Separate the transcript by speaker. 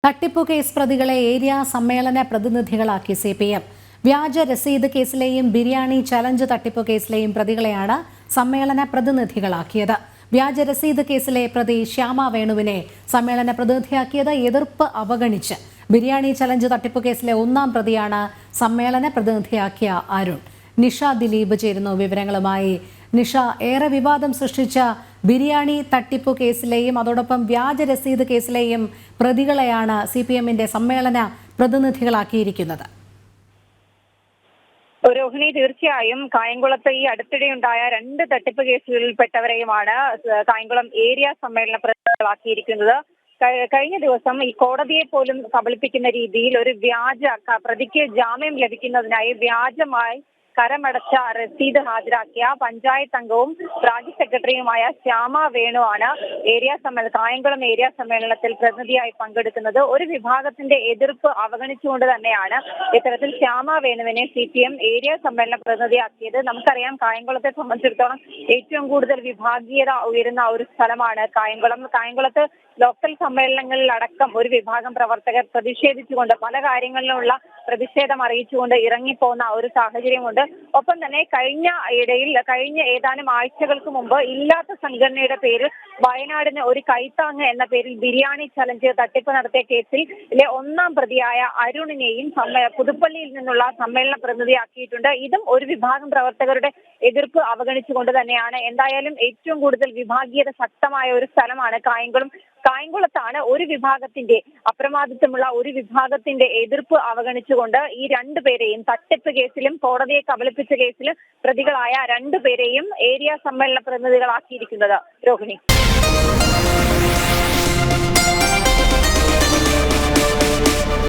Speaker 1: തട്ടിപ്പു കേസ് പ്രതികളെ ഏരിയ സമ്മേളന പ്രതിനിധികളാക്കി CPM. വ്യാജ രസീത് കേസിലെയും ബിരിയാണി ചലഞ്ച് തട്ടിപ്പു കേസിലെയും പ്രതികളെയാണ് സമ്മേളന പ്രതിനിധികളാക്കിയത്. വ്യാജ രസീത് കേസിലെ പ്രതി ശ്യാമ വേണുവിനെ സമ്മേളന പ്രതിനിധിയാക്കിയത് എതിർപ്പ് അവഗണിച്ച്. ബിരിയാണി ചലഞ്ച് തട്ടിപ്പു കേസിലെ ഒന്നാം പ്രതിയാണ് സമ്മേളന പ്രതിനിധിയാക്കിയ അരുൺ. നിഷ ദിലീപ് ചേരുന്നു വിവരങ്ങളുമായി. നിഷ, ഏറെ വിവാദം സൃഷ്ടിച്ച ബിരിയാണി തട്ടിപ്പു കേസിലെയും അതോടൊപ്പം വ്യാജ രസീത് കേസിലെയും പ്രതികളെയാണ് CPMന്റെ സമ്മേളന പ്രതിനിധികളാക്കിയിരിക്കുന്നത്.
Speaker 2: രോഹിണി, തീർച്ചയായും കായംകുളത്ത് ഈ അടുത്തിടെയുണ്ടായ 2 തട്ടിപ്പ് കേസുകളിൽപ്പെട്ടവരെയുമാണ് കായംകുളം ഏരിയ സമ്മേളന പ്രതിനിധികളാക്കിയിരിക്കുന്നത്. കഴിഞ്ഞ ദിവസം ഈ കോടതിയെ പോലും കബളിപ്പിക്കുന്ന രീതിയിൽ ഒരു വ്യാജ പ്രതിക്ക് ജാമ്യം ലഭിക്കുന്നതിനായി വ്യാജമായി കരമടച്ച രസീത് ഹാജരാക്കിയ പഞ്ചായത്ത് അംഗവും രാജ്യ സെക്രട്ടറിയുമായ ശ്യാമ വേണുവാണ് കായംകുളം ഏരിയ സമ്മേളനത്തിൽ പ്രതിനിധിയായി പങ്കെടുക്കുന്നത്. ഒരു വിഭാഗത്തിന്റെ എതിർപ്പ് അവഗണിച്ചുകൊണ്ട് തന്നെയാണ് ഇത്തരത്തിൽ ശ്യാമ വേണുവിനെ CPM ഏരിയ സമ്മേളന പ്രതിനിധിയാക്കിയത്. നമുക്കറിയാം, കായംകുളത്തെ സംബന്ധിച്ചിടത്തോളം ഏറ്റവും കൂടുതൽ വിഭാഗീയത ഉയരുന്ന ഒരു സ്ഥലമാണ് കായംകുളത്ത് ലോക്കൽ സമ്മേളനങ്ങളിലടക്കം ഒരു വിഭാഗം പ്രവർത്തകർ പ്രതിഷേധിച്ചുകൊണ്ട് പല കാര്യങ്ങളിലുള്ള പ്രതിഷേധം അറിയിച്ചുകൊണ്ട് ഇറങ്ങിപ്പോകുന്ന ഒരു സാഹചര്യമുണ്ട്. ഒപ്പം തന്നെ കഴിഞ്ഞ ഏതാനും ആഴ്ചകൾക്ക് മുമ്പ് ഇല്ലാത്ത സംഘടനയുടെ പേരിൽ വയനാടിന് ഒരു കൈത്താങ്ങ് എന്ന പേരിൽ ബിരിയാണി ചലഞ്ച് തട്ടിപ്പ് നടത്തിയ കേസിലെ ഒന്നാം പ്രതിയായ അരുണിനെയും പുതുപ്പള്ളിയിൽ നിന്നുള്ള സമ്മേളന പ്രതിനിധിയാക്കിയിട്ടുണ്ട്. ഇതും ഒരു വിഭാഗം പ്രവർത്തകരുടെ എതിർപ്പ് അവഗണിച്ചുകൊണ്ട് തന്നെയാണ്. എന്തായാലും ഏറ്റവും കൂടുതൽ വിഭാഗീയത ശക്തമായ ഒരു സ്ഥലമാണ് കായംകുളത്താണ് ഒരു വിഭാഗത്തിന്റെ അപ്രമാദിത്വമുള്ള ഒരു വിഭാഗത്തിന്റെ എതിർപ്പ് അവഗണിച്ചുകൊണ്ട് ഈ 2 പേരെയും തട്ടിപ്പ് കേസിലും കോടതിയെ കബളിപ്പിച്ച കേസിലും പ്രതികളായ 2 പേരെയും ഏരിയ സമ്മേളന പ്രതിനിധികളാക്കിയിരിക്കുന്നത്. രോഹിണി.